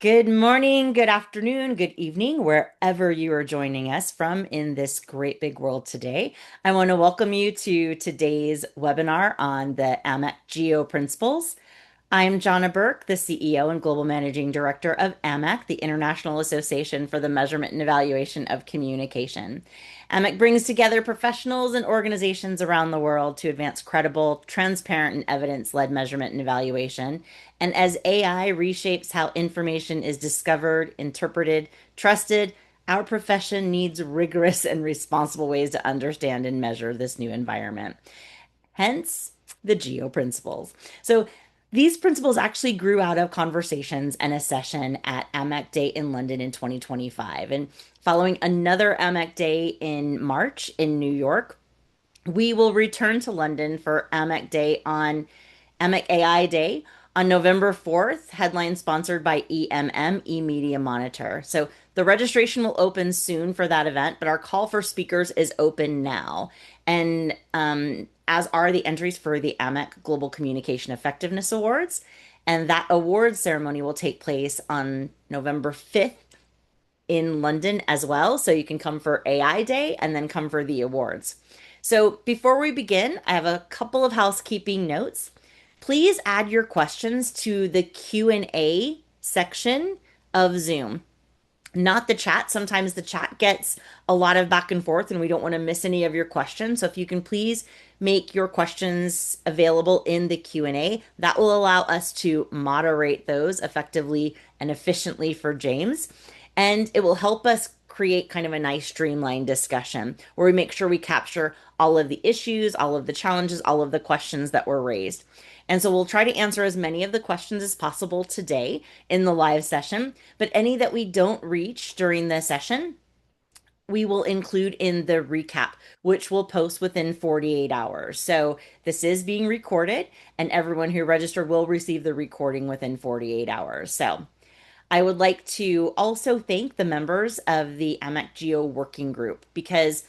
Good morning, good afternoon, good evening, wherever you are joining us from in this great big world today. I want to welcome you to today's webinar on the AMEC GEO Principles. I'm Johna Burke, the CEO and Global Managing Director of AMEC, the International Association for the Measurement and Evaluation of Communication. AMEC brings together professionals and organizations around the world to advance credible, transparent, and evidence-led measurement and evaluation. And as AI reshapes how information is discovered, interpreted, trusted, our profession needs rigorous and responsible ways to understand and measure this new environment. Hence, the GEO principles. So these principles actually grew out of conversations and a session at AMEC Day in London in 2025. And following another AMEC Day in March in New York, we will return to London for AMEC Day on AMEC AI Day on November 4th, headline sponsored by EMM, eMedia Monitor. So the registration will open soon for that event, but our call for speakers is open now. And as are the entries for the AMEC Global Communication Effectiveness Awards. And that awards ceremony will take place on November 5th in London as well. So you can come for AI Day and then come for the awards. So before we begin, I have a couple of housekeeping notes. Please add your questions to the Q&A section of Zoom, not the chat. Sometimes the chat gets a lot of back and forth and we don't want to miss any of your questions. So if you can please make your questions available in the Q&A, that will allow us to moderate those effectively and efficiently for James. And it will help us create kind of a nice streamlined discussion where we make sure we capture all of the issues, all of the challenges, all of the questions that were raised. And so we'll try to answer as many of the questions as possible today in the live session, but any that we don't reach during the session, we will include in the recap, which we'll post within 48 hours. So this is being recorded, and everyone who registered will receive the recording within 48 hours. So I would like to also thank the members of the AMEC GEO Working Group because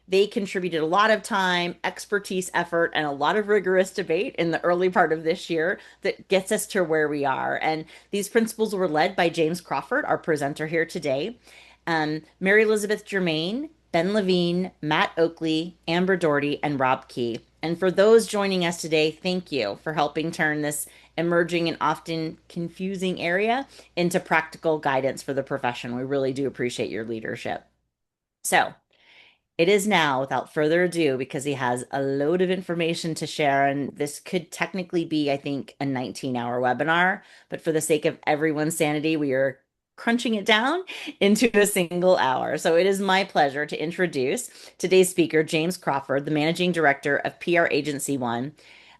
they contributed a lot of time, expertise, effort, and a lot of rigorous debate in the early part of this year that gets us to where we are. And these principles were led by James Crawford, our presenter here today, Mary Elizabeth Germain, Ben Levine, Matt Oakley, Amber Doherty, and Rob Key. And for those joining us today, thank you for helping turn this emerging and often confusing area into practical guidance for the profession. We really do appreciate your leadership. So, it is now, without further ado, because he has a load of information to share, and this could technically be, I think, a 19-hour webinar, but for the sake of everyone's sanity, we are crunching it down into a single hour. So it is my pleasure to introduce today's speaker, James Crawford, the Managing Director of PR Agency One.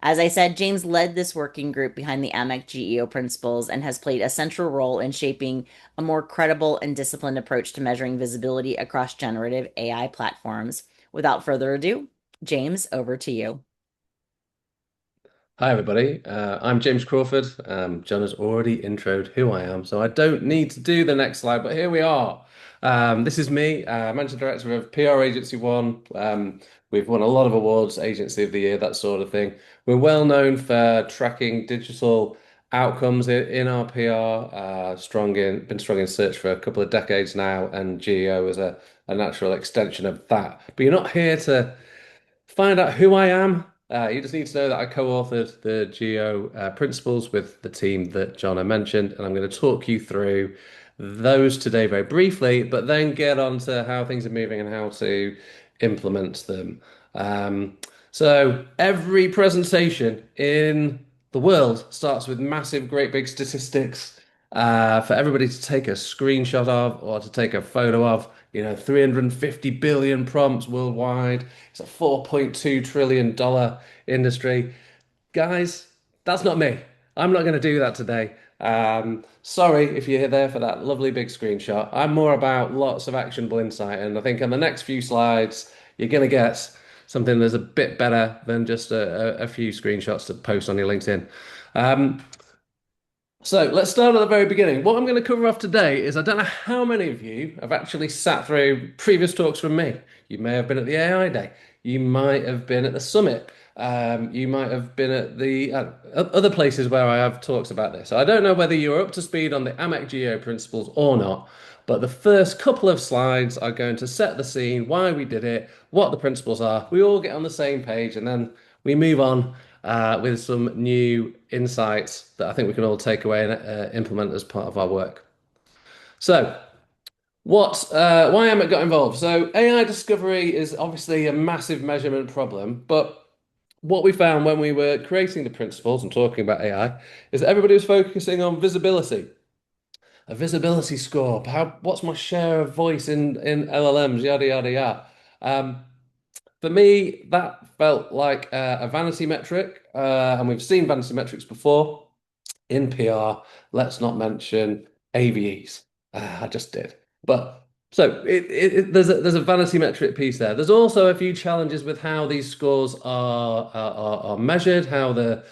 As I said, James led this working group behind the AMEC GEO principles and has played a central role in shaping a more credible and disciplined approach to measuring visibility across generative AI platforms. Without further ado, James, over to you. Hi, everybody. I'm James Crawford. John has already introed who I am, so I don't need to do the next slide, but here we are. This is me, Managing Director of PR Agency One. We've won a lot of awards, Agency of the Year, that sort of thing. We're well known for tracking digital outcomes in our PR, been strong in search for a couple of decades now, and GEO is a natural extension of that. But you're not here to find out who I am. You just need to know that I co-authored the Geo principles with the team that John mentioned, and I'm going to talk you through those today very briefly, but then get on to how things are moving and how to implement them. So every presentation in the world starts with massive, great big statistics for everybody to take a screenshot of or to take a photo of. 350 billion prompts worldwide. It's a $4.2 trillion industry. Guys, that's not me. I'm not going to do that today. Sorry if you're there for that lovely big screenshot. I'm more about lots of actionable insight. And I think on the next few slides, you're going to get something that's a bit better than just a few screenshots to post on your LinkedIn. Um, So let's start at the very beginning. What I'm going to cover off today is I don't know how many of you have actually sat through previous talks from me. You may have been at the AI Day. You might have been at the summit. You might have been at the other places where I have talks about this. So I don't know whether you're up to speed on the AMEC GEO principles or not, but the first couple of slides are going to set the scene, why we did it, what the principles are. We all get on the same page, and then we move on with some new insights that I think we can all take away and implement as part of our work. So, why am it got involved? So, AI discovery is obviously a massive measurement problem, but what we found when we were creating the principles and talking about AI is that everybody was focusing on visibility, a visibility score. What's my share of voice in LLMs? Yada yada yada. For me, that felt like a vanity metric, and we've seen vanity metrics before in PR. Let's not mention AVEs. I just did. But so there's a vanity metric piece there. There's also a few challenges with how these scores are measured, how the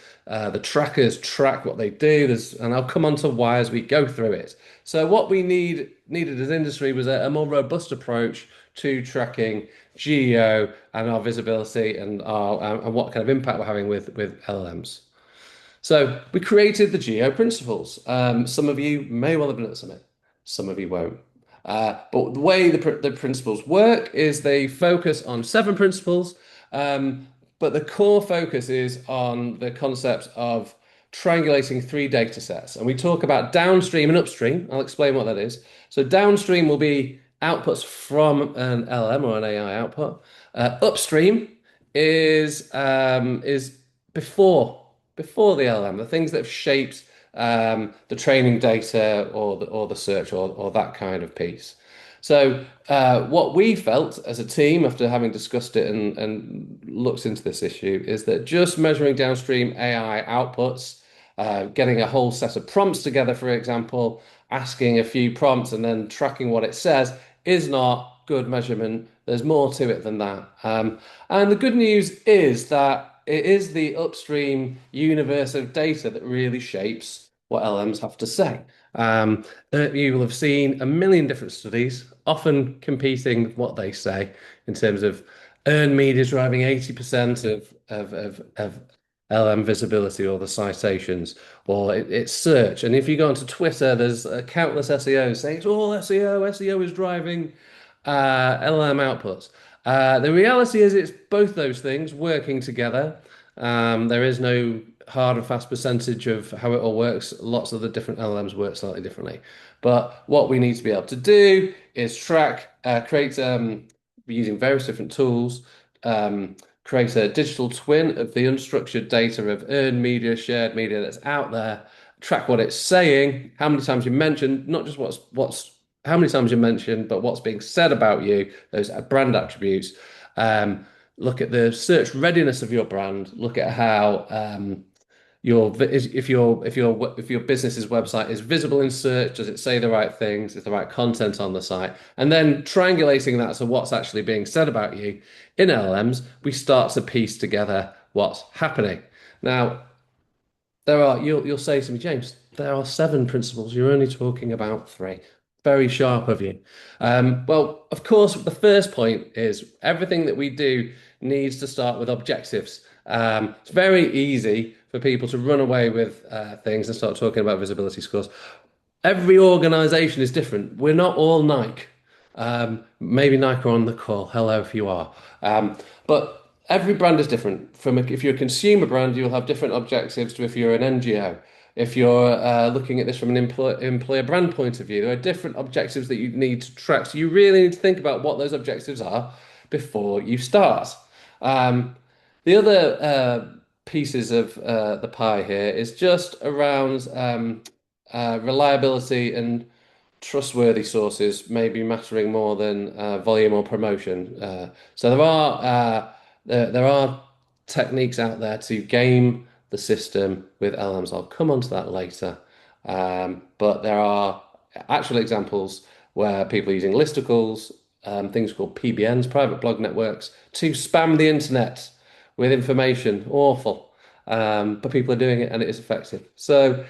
trackers track what they do. And I'll come on to why as we go through it. So what we needed as industry was a more robust approach to tracking geo and our visibility and what kind of impact we're having with LLMs. So we created the Geo Principles. Some of you may well have been at the summit, some of you won't. But the way the principles work is they focus on seven principles, but the core focus is on the concept of triangulating three data sets. And we talk about downstream and upstream. I'll explain what that is. So downstream will be outputs from an LM or an AI output. Upstream is before the LM, the things that have shaped the training data or the search or that kind of piece. So what we felt as a team after having discussed it and looked into this issue is that just measuring downstream AI outputs, getting a whole set of prompts together, for example, asking a few prompts and then tracking what it says is not good measurement. There's more to it than that. And the good news is that it is the upstream universe of data that really shapes what LMs have to say. You will have seen a million different studies, often competing with what they say in terms of earned media driving 80% of LM visibility or the citations, or it's search. And if you go onto Twitter, there's countless SEOs saying it's all SEO. SEO is driving LLM outputs. The reality is it's both those things working together. There is no hard and fast percentage of how it all works. Lots of the different LLMs work slightly differently. But what we need to be able to do is create using various different tools, create a digital twin of the unstructured data of earned media, shared media that's out there, track what it's saying, how many times you mentioned, not just what's how many times you mentioned, but what's being said about you, those brand attributes. Look at the search readiness of your brand. Look at how if your business's website is visible in search, does it say the right things? Is the right content on the site? And then triangulating that to what's actually being said about you in LLMs, we start to piece together what's happening. Now, you'll say to me, James, there are seven principles. You're only talking about three. Very sharp of you. Well, of course, the first point is everything that we do needs to start with objectives. It's very easy for people to run away with things and start talking about visibility scores. Every organization is different. We're not all Nike. Maybe Nike are on the call. Hello, if you are. But every brand is different. If you're a consumer brand, you'll have different objectives to if you're an NGO. If you're looking at this from an employer brand point of view, there are different objectives that you need to track. So you really need to think about what those objectives are before you start. The other pieces of the pie here is just around reliability and trustworthy sources maybe mattering more than volume or promotion. So there are techniques out there to game the system with LMs. I'll come on to that later. But there are actual examples where people are using listicles, things called PBNs, private blog networks, to spam the internet with information. Awful. but people are doing it and it is effective. So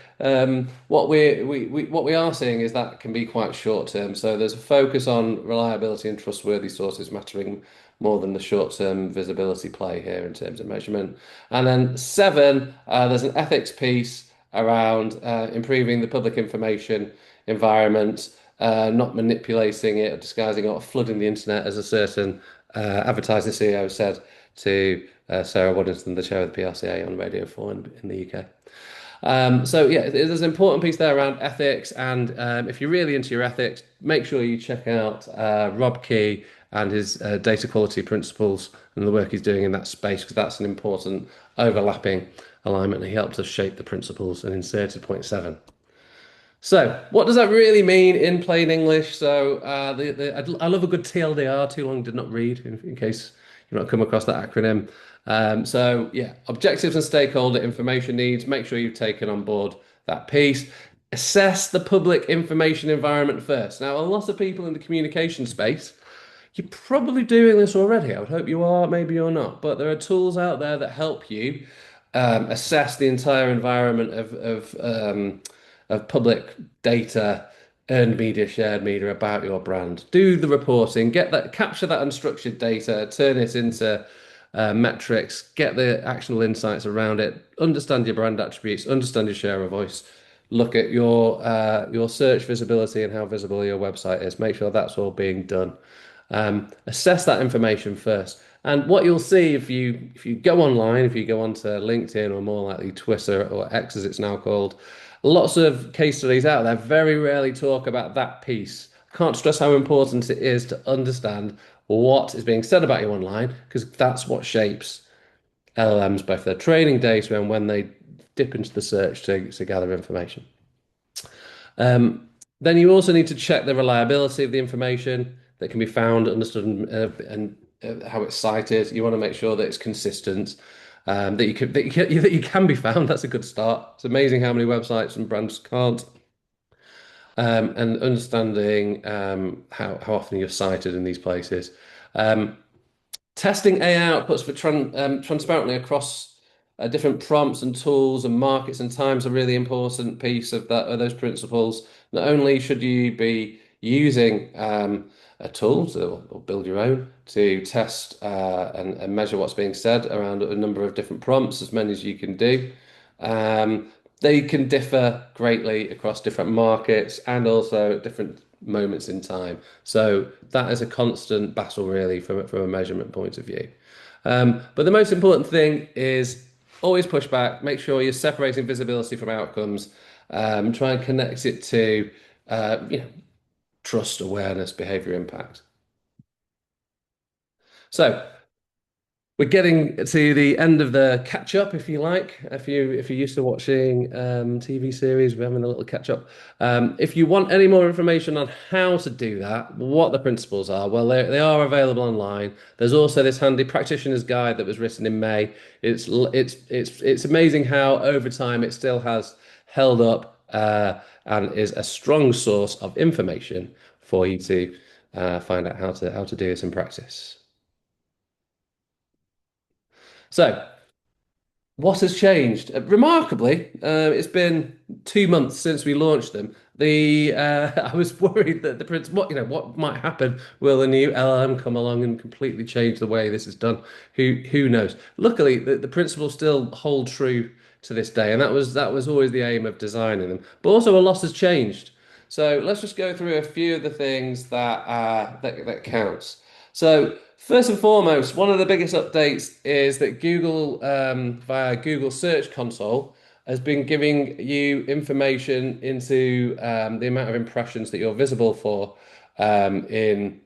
what we are seeing is that can be quite short term. So there's a focus on reliability and trustworthy sources mattering more than the short-term visibility play here in terms of measurement. And then seven, there's an ethics piece around improving the public information environment, not manipulating it or disguising it or flooding the internet, as a certain advertising CEO said to Sarah Waddington, the chair of the PRCA, on Radio 4 in the UK. So yeah, there's an important piece there around ethics, and if you're really into your ethics, make sure you check out Rob Key and his data quality principles and the work he's doing in that space, because that's an important overlapping alignment. And he helped us shape the principles and inserted point seven. So, what does that really mean in plain English? So, I love a good TLDR, too long did not read, in case you've not come across that acronym. So, yeah, objectives and stakeholder information needs. Make sure you've taken on board that piece. Assess the public information environment first. Now, a lot of people in the communication space, you're probably doing this already. I would hope you are, maybe you're not. But there are tools out there that help you assess the entire environment of public data, earned media, shared media about your brand. Do the reporting, get that, capture that unstructured data, turn it into metrics, get the actionable insights around it, understand your brand attributes, understand your share of voice. Look at your search visibility and how visible your website is. Make sure that's all being done. Assess that information first. And what you'll see if you go online, if you go onto LinkedIn or more likely Twitter or X as it's now called, lots of case studies out there very rarely talk about that piece. I can't stress how important it is to understand what is being said about you online, because that's what shapes LLMs, both their training data and when they dip into the search to gather information. Then you also need to check the reliability of the information that can be found, understood, and how it's cited. You want to make sure that it's consistent, that you can be found. That's a good start. It's amazing how many websites and brands can't. And understanding how often you're cited in these places. Um, Testing AI outputs for transparently across different prompts and tools and markets and times a really important piece of those principles. Not only should you be using a tool or build your own to test and measure what's being said around a number of different prompts, as many as you can do. They can differ greatly across different markets and also at different moments in time. So that is a constant battle, really, from a measurement point of view. But the most important thing is always push back. Make sure you're separating visibility from outcomes. Try and connect it to trust, awareness, behavior impact. So we're getting to the end of the catch up, if you like. If you're used to watching TV series, we're having a little catch up. If you want any more information on how to do that, what the principles are, well, they are available online. There's also this handy practitioner's guide that was written in May. It's amazing how over time it still has held up and is a strong source of information for you to find out how to do this in practice. So, what has changed? Remarkably, it's been 2 months since we launched them. The I was worried that what might happen? Will a new LLM come along and completely change the way this is done? Who knows? Luckily, the principles still hold true to this day, and that was always the aim of designing them. But also, a lot has changed. So let's just go through a few of the things that counts. So first and foremost, one of the biggest updates is that Google, via Google Search Console, has been giving you information into the amount of impressions that you're visible for within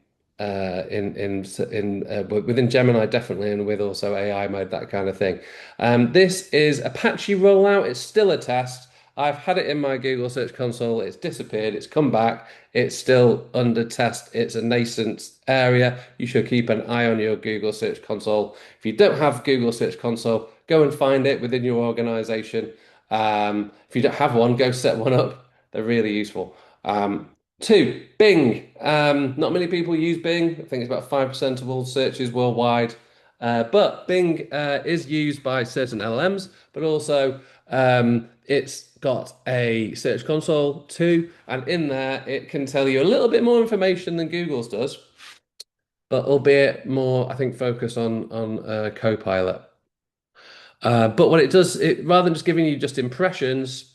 Gemini, definitely, and with also AI mode, that kind of thing. This is a patchy rollout. It's still a test. I've had it in my Google Search Console. It's disappeared. It's come back. It's still under test. It's a nascent area. You should keep an eye on your Google Search Console. If you don't have Google Search Console, go and find it within your organization. If you don't have one, go set one up. They're really useful. Two, Bing. Not many people use Bing. I think it's about 5% of all searches worldwide. But Bing is used by certain LLMs, but also it's got a search console too, and in there it can tell you a little bit more information than Google's does, but albeit more, I think, focus on Copilot. But what it does, it rather than just giving you just impressions,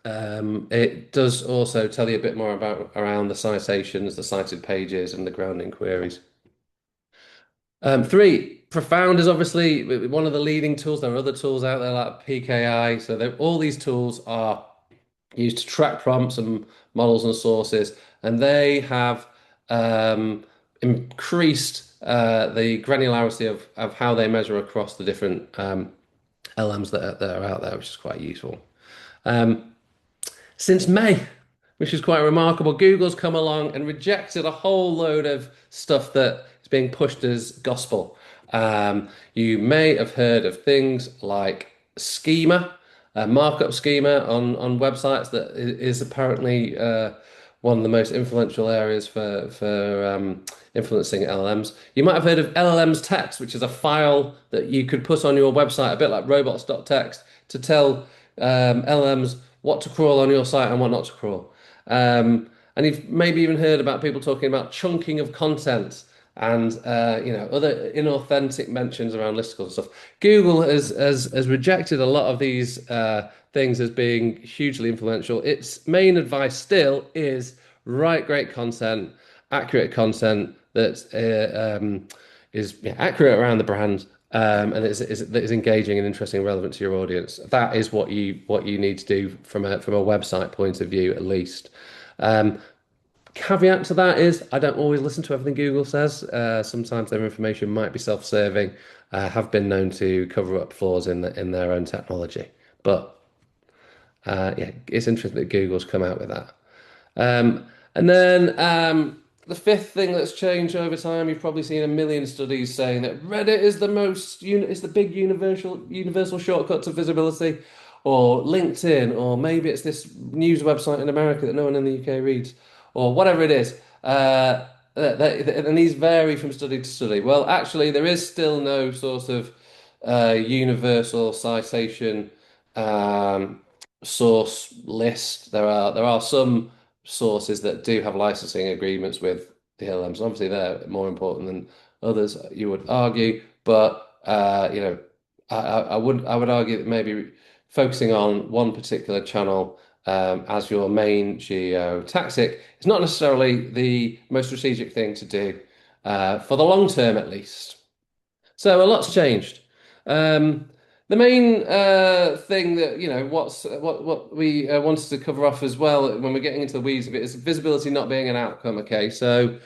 it does also tell you a bit more about around the citations, the cited pages, and the grounding queries. Three, Profound is obviously one of the leading tools. There are other tools out there like PKI. So all these tools are used to track prompts and models and sources, and they have increased the granularity of how they measure across the different LMs that are out there, which is quite useful. Um, since May, which is quite remarkable, Google's come along and rejected a whole load of stuff that is being pushed as gospel. You may have heard of things like schema, markup schema on websites that is apparently one of the most influential areas for influencing LLMs. You might have heard of LLM's text, which is a file that you could put on your website, a bit like robots.txt, to tell LLMs what to crawl on your site and what not to crawl. And you've maybe even heard about people talking about chunking of content and other inauthentic mentions around listicles and stuff. Google has rejected a lot of these things as being hugely influential. Its main advice still is write great content, accurate content that is accurate around the brand. And that is engaging and interesting and relevant to your audience. That is what you need to do from a website point of view, at least. Um, Caveat to that is I don't always listen to everything Google says. Sometimes their information might be self-serving, have been known to cover up flaws in their own technology. But yeah, it's interesting that Google's come out with that. And then the fifth thing that's changed over time, you've probably seen a million studies saying that Reddit is is the big universal shortcut to visibility, or LinkedIn, or maybe it's this news website in America that no one in the UK reads, or whatever it is. And these vary from study to study. Well, actually, there is still no sort of universal citation um, source list. There are some sources that do have licensing agreements with the LLMs. Obviously, they're more important than others, you would argue. But I would argue that maybe focusing on one particular channel as your main geo tactic is not necessarily the most strategic thing to do for the long term, at least. So a lot's changed. The main thing that what we wanted to cover off as well when we're getting into the weeds of it is visibility not being an outcome. Okay, so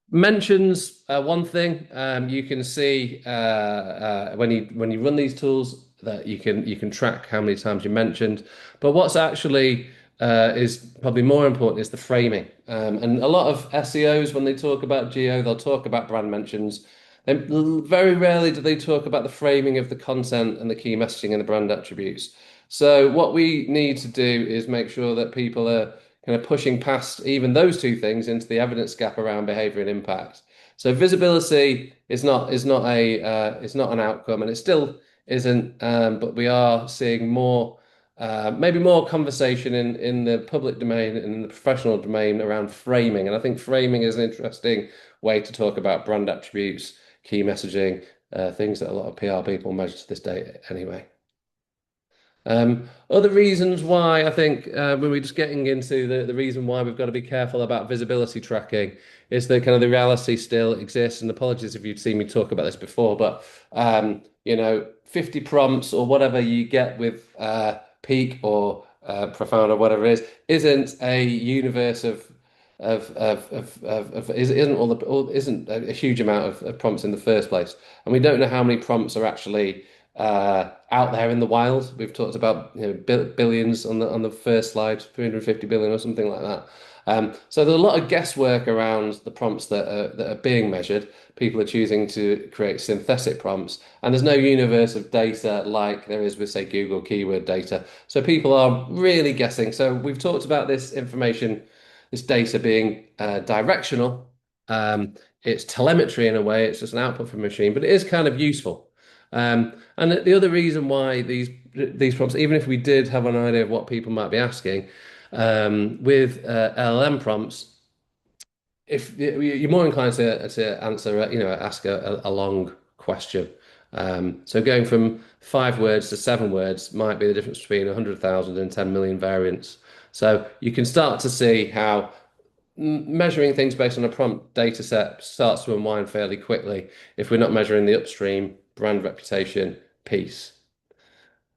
mentions one thing. You can see when you run these tools that you can track how many times you mentioned. But what's actually is probably more important is the framing. And a lot of SEOs, when they talk about geo, they'll talk about brand mentions. Very rarely do they talk about the framing of the content and the key messaging and the brand attributes. So what we need to do is make sure that people are kind of pushing past even those two things into the evidence gap around behavior and impact. So visibility is not an outcome, and it still isn't. But we are seeing more, maybe more conversation in the public domain and in the professional domain around framing. And I think framing is an interesting way to talk about brand attributes, key messaging, things that a lot of PR people measure to this day anyway. Other reasons why I think when we're just getting into the reason why we've got to be careful about visibility tracking is that kind of the reality still exists. And apologies if you'd seen me talk about this before, but 50 prompts or whatever you get with Peak or Profound or whatever it is isn't a universe isn't a huge amount of prompts in the first place, and we don't know how many prompts are actually out there in the wild. We've talked about billions on the first slide, 350 billion or something like that. So there's a lot of guesswork around the prompts that are being measured. People are choosing to create synthetic prompts, and there's no universe of data like there is with, say, Google keyword data. So people are really guessing. So we've talked about this information, this data being directional. it's telemetry in a way. It's just an output from a machine, but it is kind of useful. And the other reason why these prompts, even if we did have an idea of what people might be asking, with LLM prompts, if you're more inclined to answer, ask a long question. So going from 5 words to 7 words might be the difference between 100,000 and 10 million variants. So you can start to see how measuring things based on a prompt data set starts to unwind fairly quickly if we're not measuring the upstream brand reputation piece.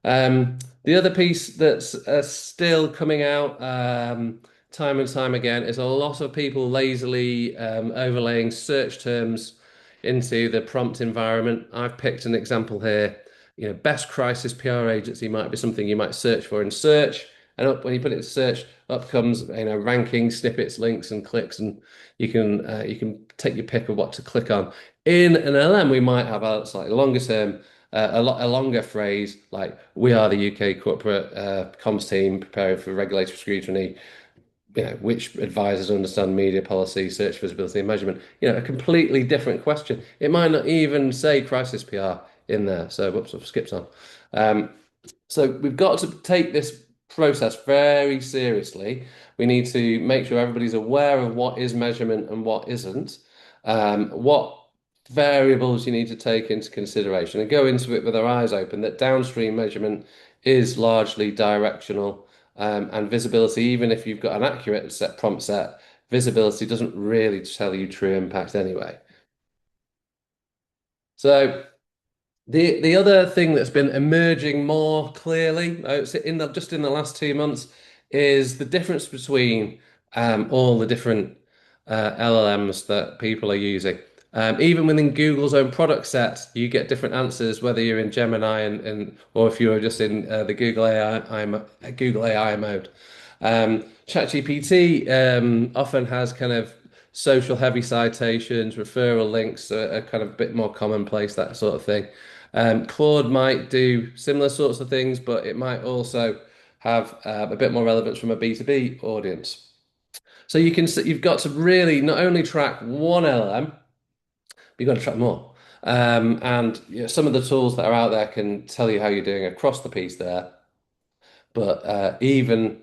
The other piece that's still coming out time and time again is a lot of people lazily overlaying search terms into the prompt environment. I've picked an example here. Best crisis PR agency might be something you might search for in search, and up when you put it in search, up comes ranking, snippets, links, and clicks, and you can take your pick of what to click on. In an LM, we might have a slightly longer term a longer phrase like "We are the UK corporate comms team preparing for regulatory scrutiny." Which advisors understand media policy, search visibility, and measurement? A completely different question. It might not even say crisis PR in there. So, whoops, I've skipped on. Um, so we've got to take this process very seriously. We need to make sure everybody's aware of what is measurement and what isn't, what variables you need to take into consideration, and go into it with our eyes open that downstream measurement is largely directional, and visibility, even if you've got an accurate prompt set, visibility doesn't really tell you true impact anyway. So the other thing that's been emerging more clearly, just in the last 2 months, is the difference between all the different LLMs that people are using. Even within Google's own product set, you get different answers whether you're in Gemini or if you're just in the Google AI mode. ChatGPT often has kind of social heavy citations, referral links are kind of a bit more commonplace, that sort of thing. Claude might do similar sorts of things, but it might also have a bit more relevance from a B2B audience. So you've got to really not only track one LM, but you've got to track more. And some of the tools that are out there can tell you how you're doing across the piece there. But even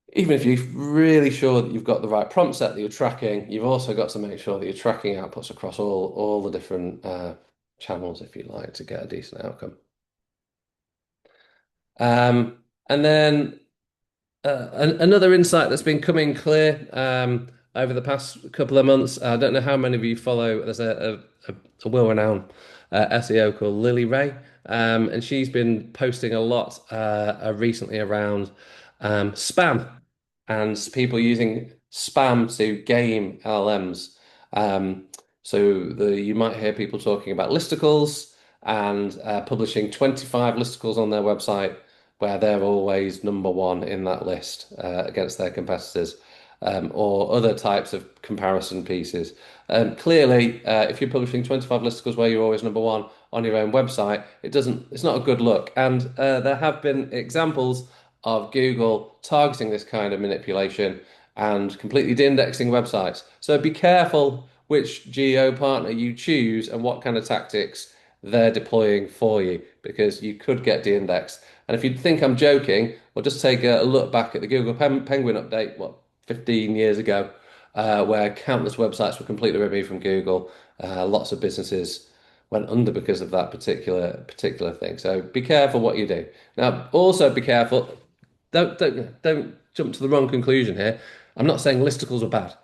if you're really sure that you've got the right prompt set that you're tracking, you've also got to make sure that you're tracking outputs across all the different channels, if you like, to get a decent outcome. And then another insight that's been coming clear over the past couple of months. I don't know how many of you follow. There's a well-renowned SEO called Lily Ray, and she's been posting a lot recently around spam and people using spam to game LLMs. So you might hear people talking about listicles and publishing 25 listicles on their website where they're always number one in that list against their competitors, or other types of comparison pieces. Clearly, if you're publishing 25 listicles where you're always number one on your own website, it's not a good look. And there have been examples of Google targeting this kind of manipulation and completely de-indexing websites. So be careful which geo partner you choose and what kind of tactics they're deploying for you, because you could get de-indexed. And if you think I'm joking, well, just take a look back at the Google Penguin update, 15 years ago, where countless websites were completely removed from Google. Lots of businesses went under because of that particular thing. So be careful what you do. Now, also be careful. Don't jump to the wrong conclusion here. I'm not saying listicles are bad.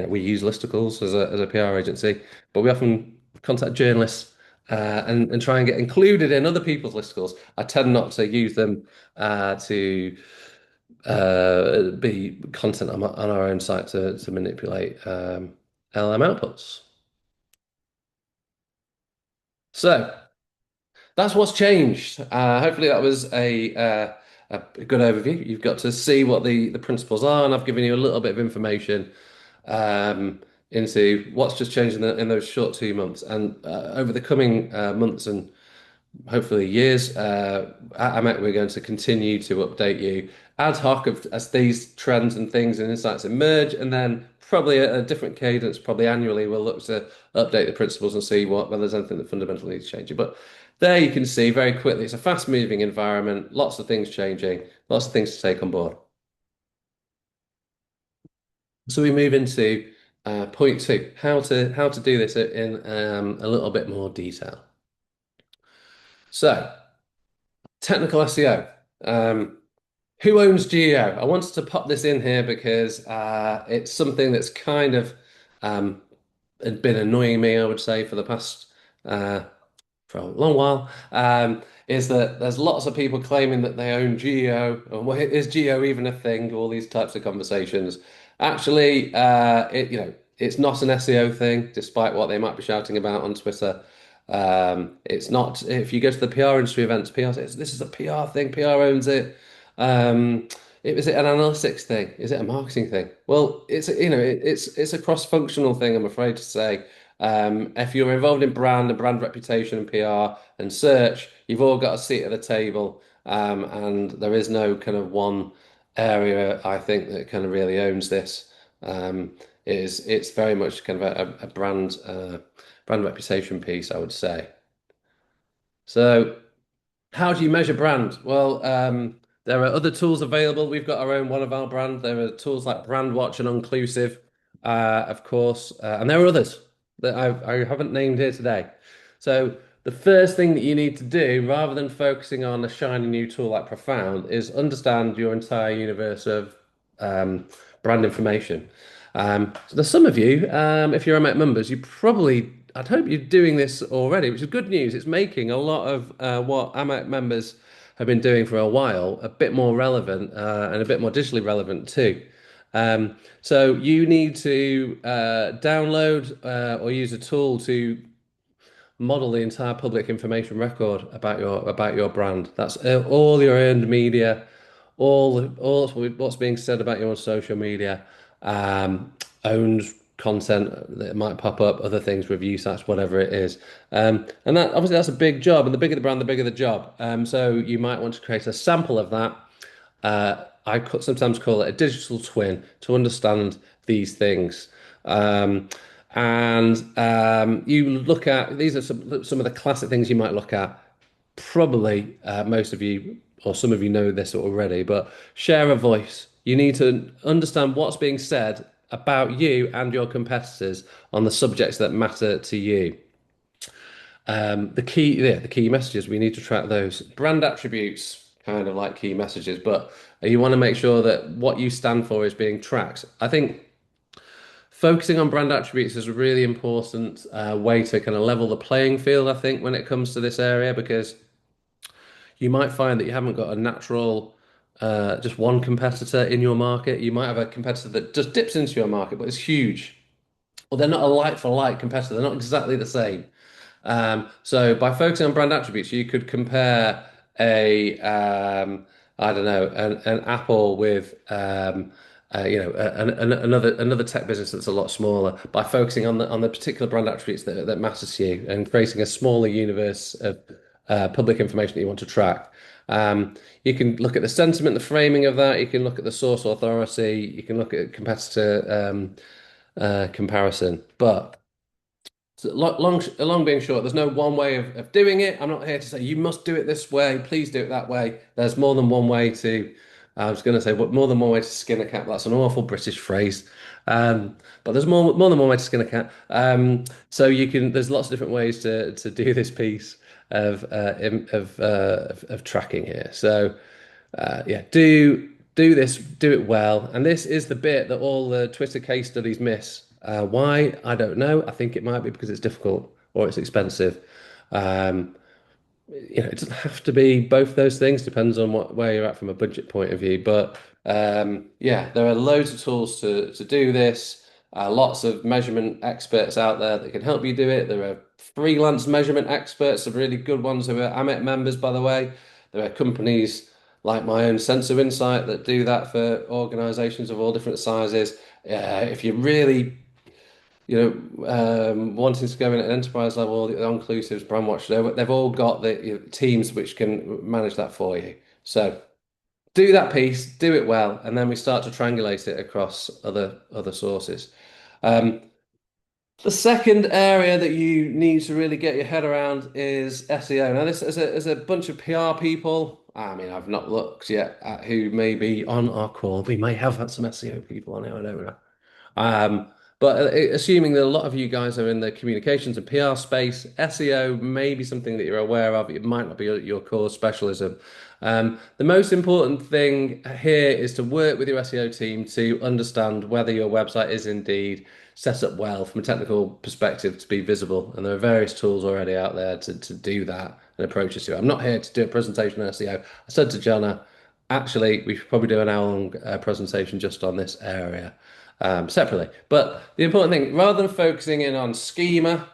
We use listicles as a PR agency, but we often contact journalists and try and get included in other people's listicles. I tend not to use them to be content on our own site to manipulate LM outputs. So that's what's changed. Hopefully that was a good overview. You've got to see what the principles are, and I've given you a little bit of information into what's just changed in those short 2 months. And over the coming months and hopefully years. At AMEC, we're going to continue to update you ad hoc as these trends and things and insights emerge, and then probably at a different cadence, probably annually, we'll look to update the principles and see whether there's anything that fundamentally needs changing. But there you can see very quickly, it's a fast-moving environment, lots of things changing, lots of things to take on board. So we move into point two, how to do this in a little bit more detail. So technical SEO. Who owns GEO? I wanted to pop this in here because it's something that's kind of um, had been annoying me, I would say, for the past uh, for a long while. Is that there's lots of people claiming that they own Geo, and well, is Geo even a thing? All these types of conversations. Actually, it's not an SEO thing, despite what they might be shouting about on Twitter. It's not. If you go to the PR industry events, PR says this is a PR thing. PR owns it. Um, is it an analytics thing? Is it a marketing thing? Well, it's a cross-functional thing, I'm afraid to say. If you're involved in brand and brand reputation and PR and search, you've all got a seat at the table, and there is no kind of one area I think that kind of really owns this. It's very much kind of a brand reputation piece, I would say. So. How do you measure brand? Well, there are other tools available. We've got our own one of our brand. There are tools like Brandwatch and Inclusive, of course, and there are others that I haven't named here today. So the first thing that you need to do, rather than focusing on a shiny new tool like Profound, is understand your entire universe of um, brand information. So there's some of you, if you're AMEC members, I'd hope you're doing this already, which is good news. It's making a lot of what AMEC members have been doing for a while a bit more relevant and a bit more digitally relevant too. So you need to download or use a tool to model the entire public information record about your brand. That's all your earned media, all what's being said about you on social media, um, owned content that might pop up, other things, review sites, whatever it is. And that obviously that's a big job, and the bigger the brand, the bigger the job. So you might want to create a sample of that. Sometimes call it a digital twin to understand these things. Um, and you look at these are some of the classic things you might look at. Probably most of you or some of you know this already, but share a voice. You need to understand what's being said about you and your competitors on the subjects that matter to you. The key messages, we need to track those brand attributes, kind of like key messages, but you want to make sure that what you stand for is being tracked. I think focusing on brand attributes is a really important way to kind of level the playing field, I think, when it comes to this area, because you might find that you haven't got a natural, just one competitor in your market. You might have a competitor that just dips into your market, but is huge. Well, they're not a like for like competitor. They're not exactly the same. So by focusing on brand attributes, you could compare I don't know, an Apple with another tech business that's a lot smaller by focusing on the particular brand attributes that matter to you and creating a smaller universe of public information that you want to track. You can look at the sentiment, the framing of that. You can look at the source authority. You can look at competitor comparison, but. So long being short, there's no one way of doing it. I'm not here to say you must do it this way. Please do it that way. There's more than one way to. I was going to say, but more than one way to skin a cat. That's an awful British phrase. But there's more than one way to skin a cat. So you can. There's lots of different ways to do this piece of tracking here. So yeah, do this, do it well. And this is the bit that all the Twitter case studies miss. Why? I don't know. I think it might be because it's difficult or it's expensive. Um, it doesn't have to be both those things. Depends on where you're at from a budget point of view. But yeah, there are loads of tools to do this. Lots of measurement experts out there that can help you do it. There are freelance measurement experts, some really good ones who are AMEC members, by the way. There are companies like my own Sensor Insight that do that for organizations of all different sizes. If you really wanting to go in at an enterprise level, the inclusives, brand watch, they've all got the teams which can manage that for you. So do that piece, do it well, and then we start to triangulate it across other sources. Um, the second area that you need to really get your head around is SEO. Now, this as a bunch of PR people. I mean, I've not looked yet at who may be on our call. We may have had some SEO people on it. I don't know. But assuming that a lot of you guys are in the communications and PR space, SEO may be something that you're aware of. It might not be your core specialism. The most important thing here is to work with your SEO team to understand whether your website is indeed set up well from a technical perspective to be visible. And there are various tools already out there to do that and approaches to it. I'm not here to do a presentation on SEO. I said to Johna, actually, we should probably do an hour-long presentation just on this area separately. But the important thing, rather than focusing in on schema,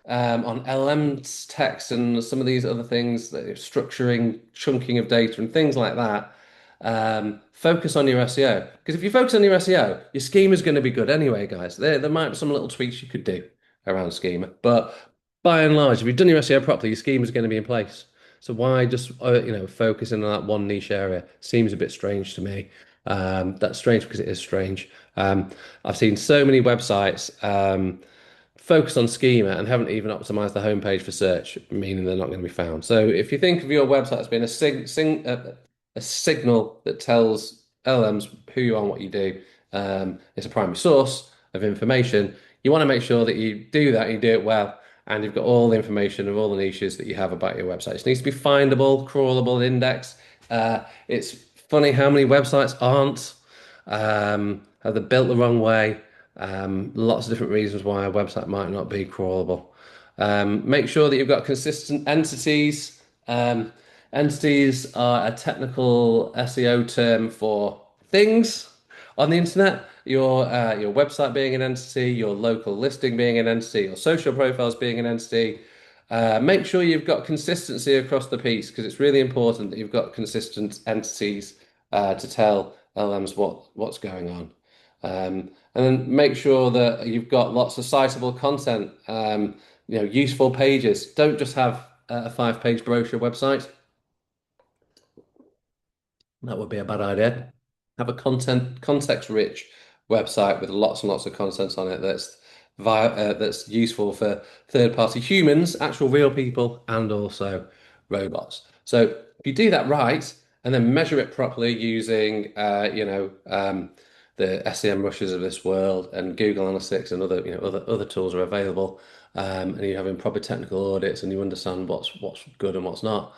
on LM text and some of these other things, that structuring, chunking of data and things like that, focus on your SEO. Because if you focus on your SEO, your schema is going to be good anyway, guys. There might be some little tweaks you could do around schema, but by and large, if you've done your SEO properly, your schema is going to be in place. So why just focusing on that one niche area seems a bit strange to me. That's strange because it is strange. I've seen so many websites focus on schema and haven't even optimized the homepage for search, meaning they're not going to be found. So if you think of your website as being a signal that tells LLMs who you are and what you do, it's a primary source of information. You want to make sure that you do that, and you do it well, and you've got all the information of all the niches that you have about your website. It needs to be findable, crawlable, indexed. It's funny how many websites aren't. Are they built the wrong way? Lots of different reasons why a website might not be crawlable. Make sure that you've got consistent entities. Entities are a technical SEO term for things on the internet. Your website being an entity, your local listing being an entity, your social profiles being an entity. Make sure you've got consistency across the piece because it's really important that you've got consistent entities to tell LMs what's going on. And then make sure that you've got lots of citable content, useful pages. Don't just have a five-page brochure website. That would be a bad idea. Have a context-rich website with lots and lots of content on it that's useful for third-party humans, actual real people, and also robots. So if you do that right and then measure it properly using, the SEM rushes of this world and Google Analytics and other tools are available, and you're having proper technical audits and you understand what's good and what's not.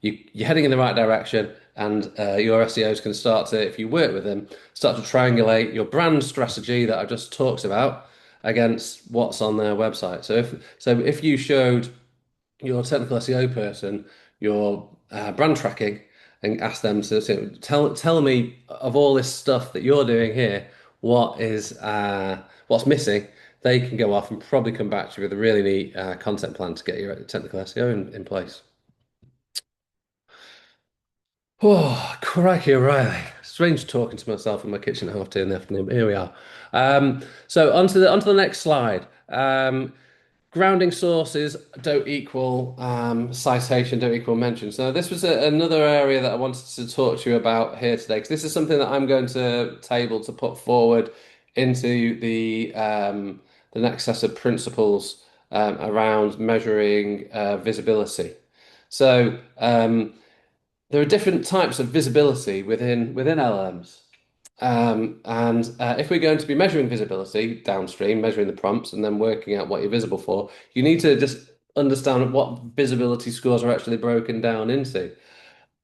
You're heading in the right direction, and your SEOs can start to, if you work with them, start to triangulate your brand strategy that I've just talked about against what's on their website. So if you showed your technical SEO person your brand tracking and ask them to tell me of all this stuff that you're doing here, what's missing, they can go off and probably come back to you with a really neat content plan to get your technical SEO in place. Oh, crikey, O'Reilly. Strange talking to myself in my kitchen at half 2 in the afternoon, but here we are. So onto the next slide. Grounding sources don't equal citation, don't equal mention. So this was another area that I wanted to talk to you about here today, because this is something that I'm going to table to put forward into the next set of principles around measuring visibility. So there are different types of visibility within LLMs. And if we're going to be measuring visibility downstream, measuring the prompts and then working out what you're visible for, you need to just understand what visibility scores are actually broken down into.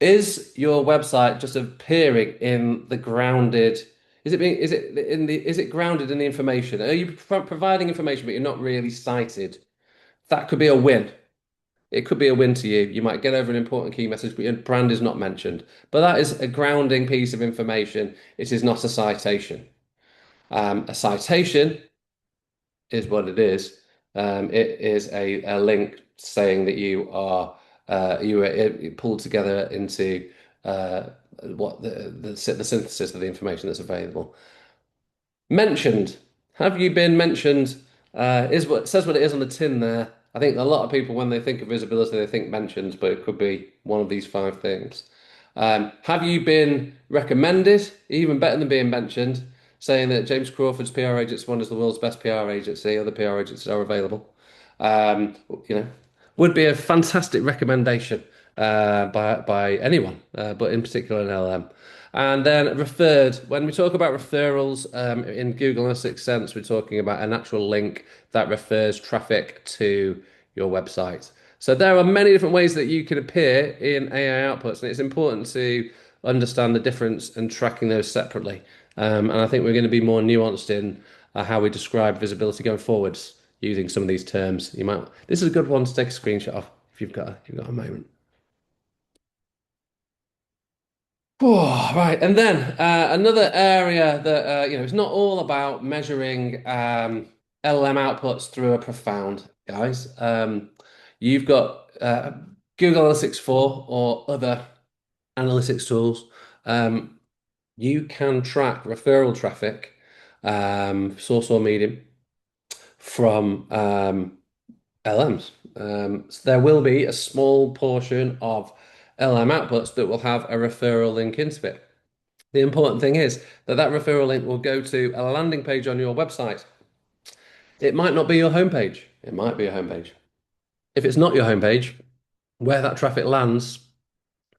Is your website just appearing in the grounded? Is it grounded in the information? Are you providing information but you're not really cited? That could be a win. It could be a win to you. You might get over an important key message, but your brand is not mentioned. But that is a grounding piece of information. It is not a citation. A citation is what it is. It is a link saying that you were pulled together into what the synthesis of the information that's available. Mentioned. Have you been mentioned? Is what says what it is on the tin there. I think a lot of people, when they think of visibility, they think mentions, but it could be one of these five things. Have you been recommended, even better than being mentioned, saying that James Crawford's PR Agency One is the world's best PR agency, other PR agencies are available? Um, you know, would be a fantastic recommendation by anyone, but in particular an LM. And then referred, when we talk about referrals in Google Analytics sense, we're talking about an actual link that refers traffic to your website. So there are many different ways that you can appear in AI outputs, and it's important to understand the difference and tracking those separately. And I think we're going to be more nuanced in how we describe visibility going forwards using some of these terms. You might. This is a good one to take a screenshot of if you've got a moment. Oh, right, and then another area that it's not all about measuring LLM outputs through a profound, guys. You've got Google Analytics 4 or other analytics tools. Um, you can track referral traffic, source or medium, from LMs. So there will be a small portion of LM outputs that will have a referral link into it. The important thing is that that referral link will go to a landing page on your website. It might not be your homepage. It might be a homepage. If it's not your homepage, where that traffic lands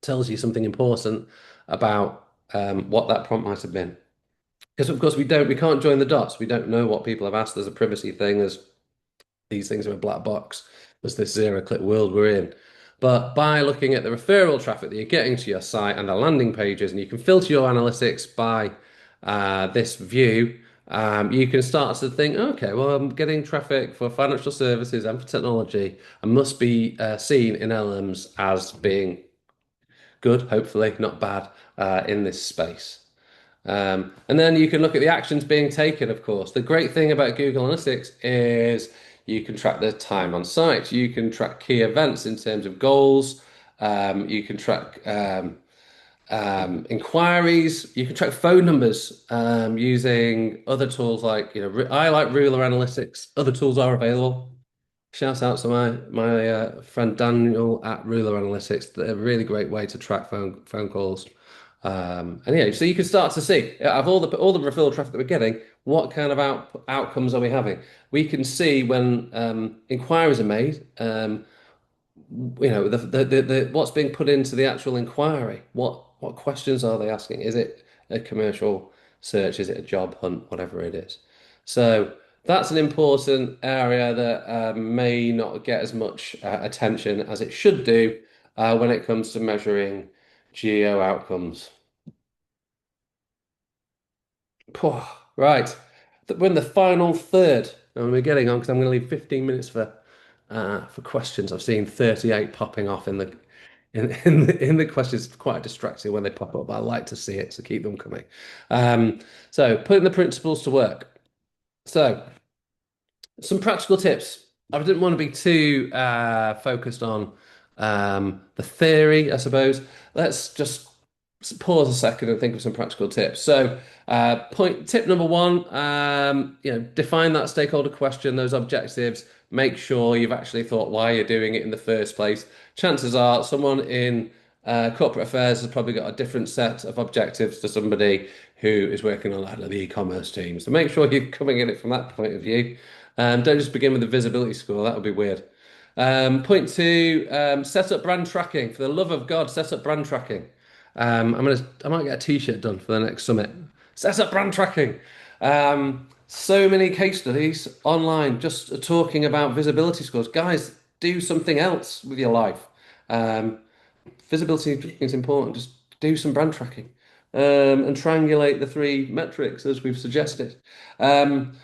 tells you something important about what that prompt might have been. Because of course we can't join the dots. We don't know what people have asked. There's a privacy thing. There's these things are a black box. There's this zero-click world we're in. But by looking at the referral traffic that you're getting to your site and the landing pages, and you can filter your analytics by this view, you can start to think, okay, well, I'm getting traffic for financial services and for technology. I must be seen in LMs as being good, hopefully, not bad in this space. And then you can look at the actions being taken, of course. The great thing about Google Analytics is you can track the time on site, you can track key events in terms of goals, you can track inquiries, you can track phone numbers using other tools like, I like Ruler Analytics, other tools are available. Shout out to my friend Daniel at Ruler Analytics. They're a really great way to track phone calls. And yeah, so you can start to see out of all the referral traffic that we're getting, what kind of outcomes are we having? We can see when inquiries are made. What's being put into the actual inquiry. What questions are they asking? Is it a commercial search? Is it a job hunt? Whatever it is. So that's an important area that may not get as much attention as it should do when it comes to measuring geo outcomes. Phew, right. We're in the final third, and we're getting on because I'm going to leave 15 minutes for questions. I've seen 38 popping off in the questions. It's quite distracting when they pop up, but I like to see it, so keep them coming. So putting the principles to work. So some practical tips. I didn't want to be too focused on the theory, I suppose. Let's just pause a second and think of some practical tips. So, point tip number one, define that stakeholder question, those objectives. Make sure you've actually thought why you're doing it in the first place. Chances are, someone in corporate affairs has probably got a different set of objectives to somebody who is working on, I don't know, the e-commerce team. So make sure you're coming at it from that point of view. Don't just begin with the visibility score. That would be weird. Point two, set up brand tracking. For the love of God, set up brand tracking. I might get a t-shirt done for the next summit. Set up brand tracking. So many case studies online just talking about visibility scores. Guys, do something else with your life. Visibility is important. Just do some brand tracking and triangulate the three metrics as we've suggested. Um,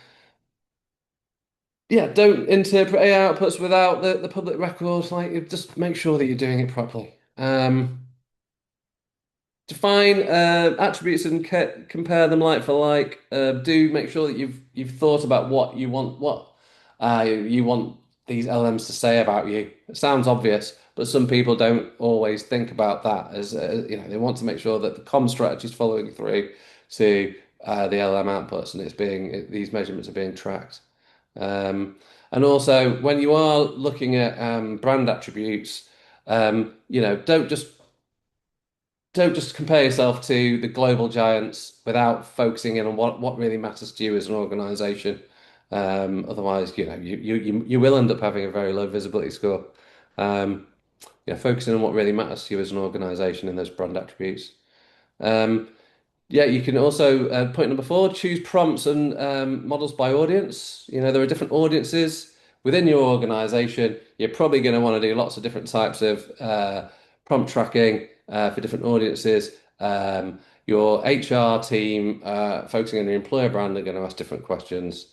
yeah, don't interpret AI outputs without the public record. Like, just make sure that you're doing it properly. Define attributes and compare them like for like. Do make sure that you've thought about what you want these LMs to say about you. It sounds obvious, but some people don't always think about that as they want to make sure that the comm strategy is following through to the LLM outputs, and these measurements are being tracked. Um, and also, when you are looking at brand attributes, don't just compare yourself to the global giants without focusing in on what really matters to you as an organization. Otherwise, you will end up having a very low visibility score. Um, Focusing on what really matters to you as an organization in those brand attributes. Um, yeah, you can also, point number four, choose prompts and models by audience. There are different audiences within your organization. You're probably going to want to do lots of different types of prompt tracking for different audiences. Your HR team, focusing on your employer brand, are going to ask different questions.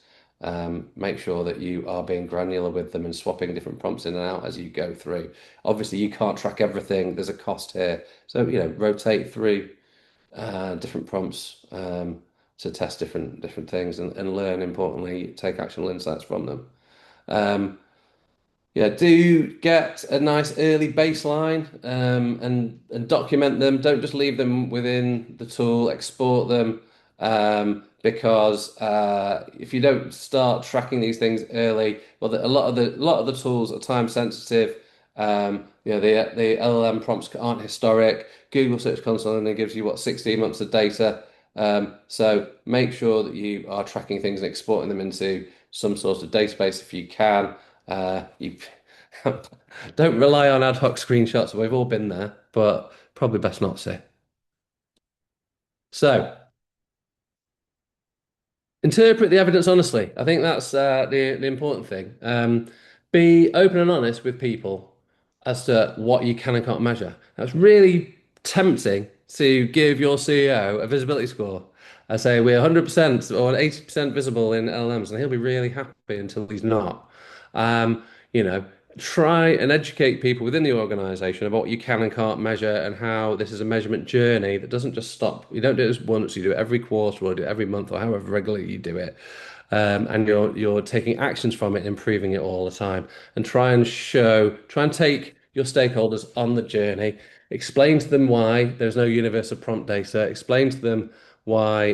Make sure that you are being granular with them and swapping different prompts in and out as you go through. Obviously, you can't track everything. There's a cost here. So, rotate through different prompts to test different things and learn, importantly, take actionable insights from them. Um, yeah, do get a nice early baseline and document them. Don't just leave them within the tool, export them because if you don't start tracking these things early, well, a lot of the tools are time sensitive. The LLM prompts aren't historic. Google Search Console only gives you what 16 months of data. So make sure that you are tracking things and exporting them into some sort of database if you can. You don't rely on ad hoc screenshots. We've all been there, but probably best not to. So, interpret the evidence honestly. I think that's the important thing. Be open and honest with people as to what you can and can't measure. Now, it's really tempting to give your CEO a visibility score. I say we're 100% or 80% visible in LLMs, and he'll be really happy until he's not. Um, you know, Try and educate people within the organization about what you can and can't measure and how this is a measurement journey that doesn't just stop. You don't do this once, you do it every quarter or do it every month or however regularly you do it. And you're taking actions from it, improving it all the time, and try and take your stakeholders on the journey. Explain to them why there's no universal prompt data. Explain to them why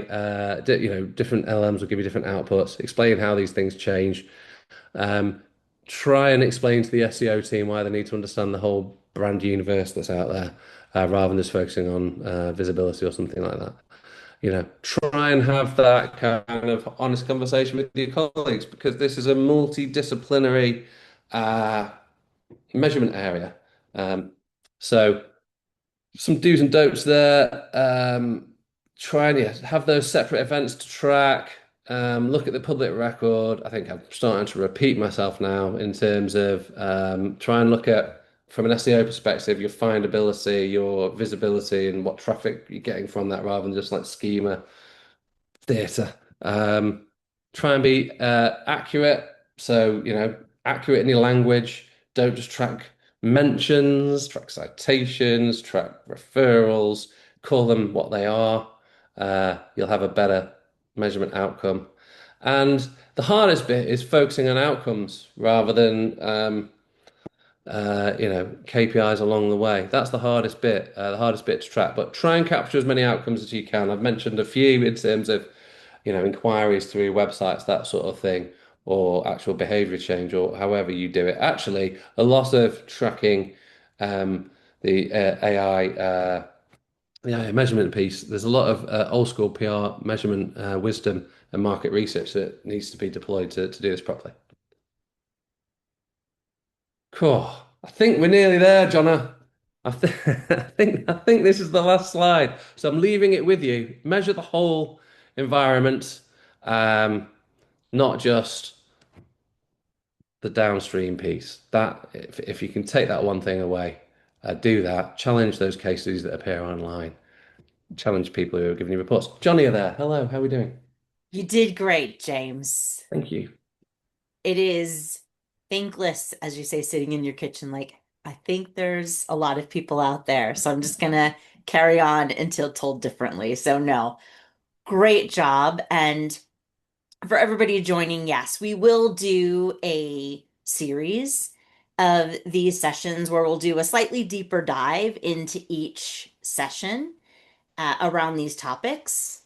different LMs will give you different outputs. Explain how these things change. Um, Try and explain to the SEO team why they need to understand the whole brand universe that's out there, rather than just focusing on visibility or something like that. Try and have that kind of honest conversation with your colleagues because this is a multidisciplinary uh, measurement area. Um, so some do's and don'ts there. Try and have those separate events to track. Look at the public record. I think I'm starting to repeat myself now in terms of try and look at, from an SEO perspective, your findability, your visibility, and what traffic you're getting from that rather than just like schema data. Try and be accurate. So, accurate in your language. Don't just track mentions, track citations, track referrals, call them what they are. You'll have a better measurement outcome. And the hardest bit is focusing on outcomes rather than KPIs along the way. That's the hardest bit to track. But try and capture as many outcomes as you can. I've mentioned a few in terms of, inquiries through websites, that sort of thing, or actual behavior change, or however you do it. Actually, a lot of tracking the AI measurement piece. There's a lot of old school PR measurement wisdom and market research that needs to be deployed to do this properly. Cool. I think we're nearly there, Jonna. I, th I think this is the last slide. So I'm leaving it with you. Measure the whole environment, not just the downstream piece. That if you can take that one thing away, do that. Challenge those cases that appear online. Challenge people who are giving you reports. Johnny, are there? Hello, how are we doing? You did great, James. Thank you. It is thankless, as you say, sitting in your kitchen. Like, I think there's a lot of people out there. So I'm just gonna carry on until told differently. So no, great job. And for everybody joining, yes, we will do a series of these sessions where we'll do a slightly deeper dive into each session around these topics.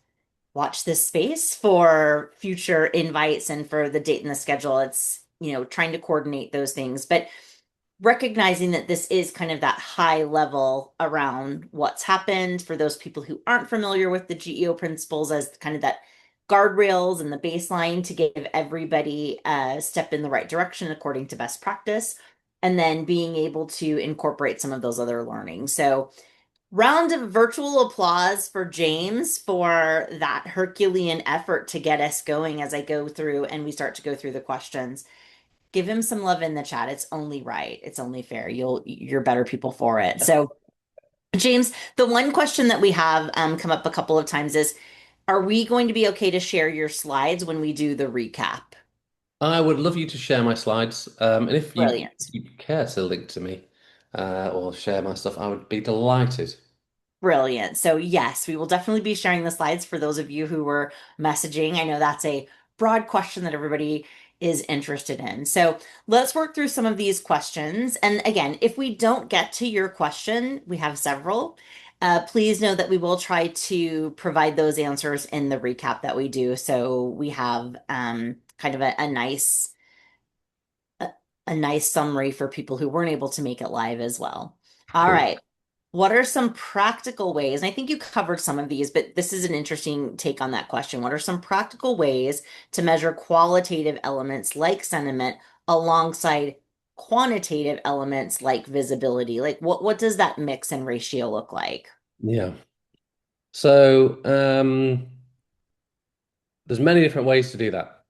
watch this space for future invites and for the date and the schedule. It's, trying to coordinate those things, but recognizing that this is kind of that high level around what's happened for those people who aren't familiar with the GEO principles as kind of that guardrails and the baseline to give everybody a step in the right direction according to best practice, and then being able to incorporate some of those other learnings. So, round of virtual applause for James for that Herculean effort to get us going as I go through and we start to go through the questions. Give him some love in the chat. It's only right. It's only fair. You're better people for it. So, James, the one question that we have come up a couple of times is, are we going to be okay to share your slides when we do the recap? I would love you to share my slides, and if Brilliant. you care to link to me or share my stuff, I would be delighted. Brilliant. So, yes, we will definitely be sharing the slides for those of you who were messaging. I know that's a broad question that everybody is interested in. So, let's work through some of these questions. And again, if we don't get to your question, we have several. Please know that we will try to provide those answers in the recap that we do. So, we have kind of a, a nice summary for people who weren't able to make it live as well. All Cool. right. What are some practical ways? And I think you covered some of these, but this is an interesting take on that question. What are some practical ways to measure qualitative elements like sentiment alongside quantitative elements like visibility? Like what does that mix and ratio look like? Yeah. So there's many different ways to do that.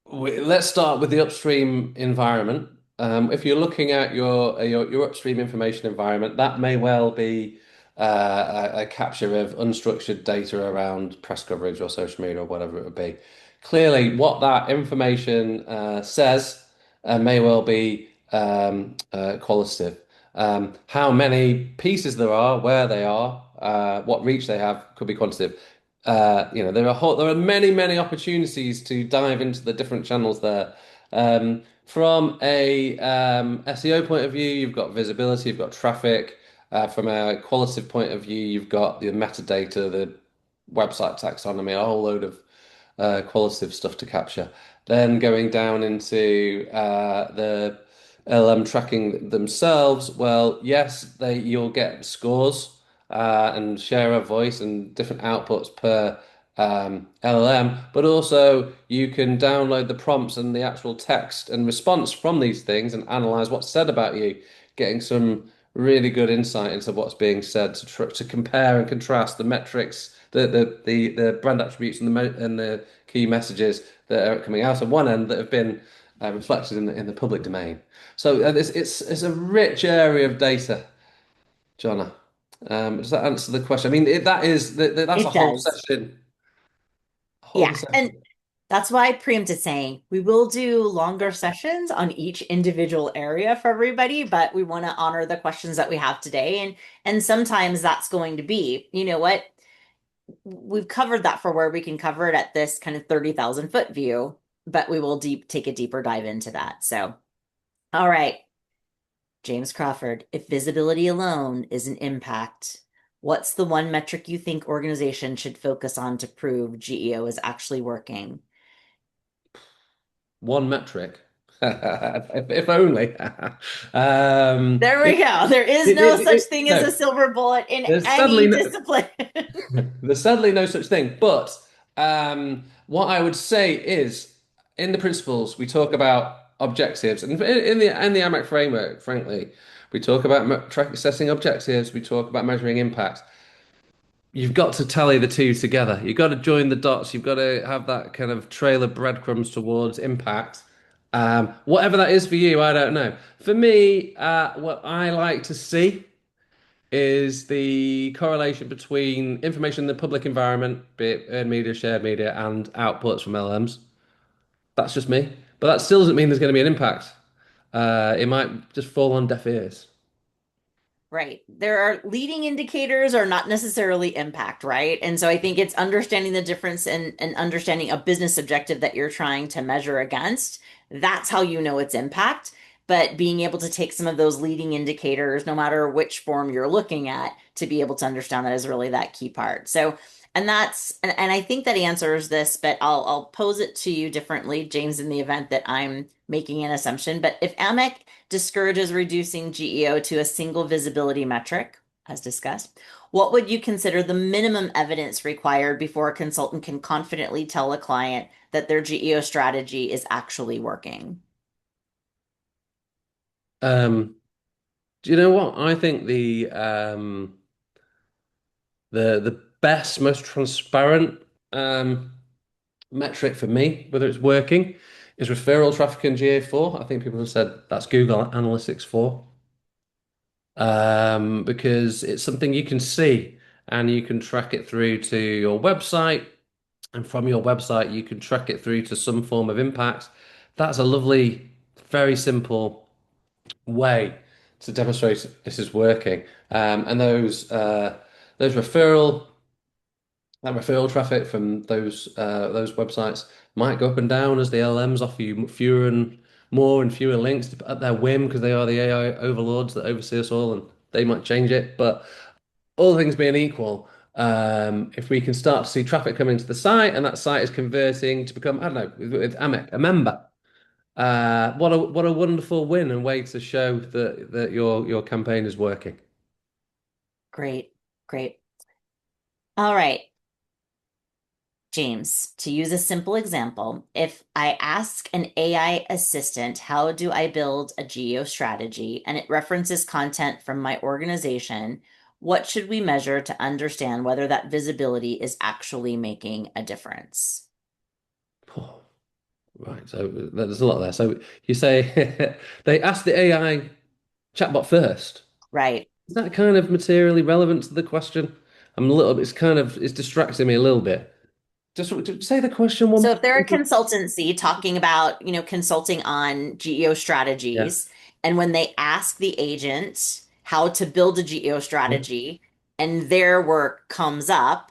Let's start with the upstream environment. If you're looking at your upstream information environment, that may well be a capture of unstructured data around press coverage or social media or whatever it would be. Clearly, what that information says may well be qualitative. How many pieces there are, where they are, what reach they have could be quantitative. There are many opportunities to dive into the different channels there. From a SEO point of view, you've got visibility, you've got traffic. From a qualitative point of view, you've got the metadata, the website taxonomy, a whole load of qualitative stuff to capture. Then going down into the LM tracking themselves, well, yes, you'll get scores and share of voice and different outputs per LLM, but also you can download the prompts and the actual text and response from these things and analyze what's said about you, getting some really good insight into what's being said to compare and contrast the metrics, the brand attributes and the key messages that are coming out of one end that have been reflected in the public domain. So it's a rich area of data, Johna. Does that answer the question? I mean, that's a It whole does. session, whole Yeah. And session. that's why I preempted saying we will do longer sessions on each individual area for everybody, but we want to honor the questions that we have today. And sometimes that's going to be, you know what, we've covered that for where we can cover it at this kind of 30,000 foot view, but we will take a deeper dive into that. So, all right, James Crawford, if visibility alone is an impact, what's the one metric you think organizations should focus on to prove GEO is actually working? One metric. If only. Um, There we it, go. There is no such thing as a no, silver bullet in there's sadly any no, discipline. there's sadly no such thing. But what I would say is, in the principles, we talk about objectives, and in the AMEC framework, frankly, we talk about track assessing objectives. We talk about measuring impact. You've got to tally the two together. You've got to join the dots. You've got to have that kind of trail of breadcrumbs towards impact. Whatever that is for you, I don't know. For me, what I like to see is the correlation between information in the public environment, be it earned media, shared media, and outputs from LMs. That's just me. But that still doesn't mean there's going to be an impact. It might just fall on deaf ears. Right. There are leading indicators are not necessarily impact, right? And so I think it's understanding the difference and understanding a business objective that you're trying to measure against. That's how you know it's impact. But being able to take some of those leading indicators, no matter which form you're looking at, to be able to understand that is really that key part. So And I think that answers this, but I'll pose it to you differently, James, in the event that I'm making an assumption. But if AMEC discourages reducing GEO to a single visibility metric, as discussed, what would you consider the minimum evidence required before a consultant can confidently tell a client that their GEO strategy is actually working? Um, do you know what? I think the best, most transparent metric for me, whether it's working, is referral traffic in GA4. I think people have said that's Google Analytics 4. Because it's something you can see and you can track it through to your website. And from your website, you can track it through to some form of impact. That's a lovely, very simple way to demonstrate this is working. And those referral traffic from those websites might go up and down as the LLMs offer you fewer and more and fewer links at their whim because they are the AI overlords that oversee us all, and they might change it. But all things being equal, if we can start to see traffic coming to the site and that site is converting to become, I don't know, with AMEC, a member, what a wonderful win and way to show that your campaign is working. Great, great. All right. James, to use a simple example, if I ask an AI assistant, how do I build a geo strategy, and it references content from my organization, what should we measure to understand whether that visibility is actually making a difference? Oh, right, so there's a lot there. So you say they asked the AI chatbot first. Right. Is that kind of materially relevant to the question? I'm a little bit, it's distracting me a little bit. Just say the question one So more if they're a time. consultancy talking about, consulting on geo Yeah. strategies, and when they ask the agent how to build a geo Yeah. strategy and their work comes up,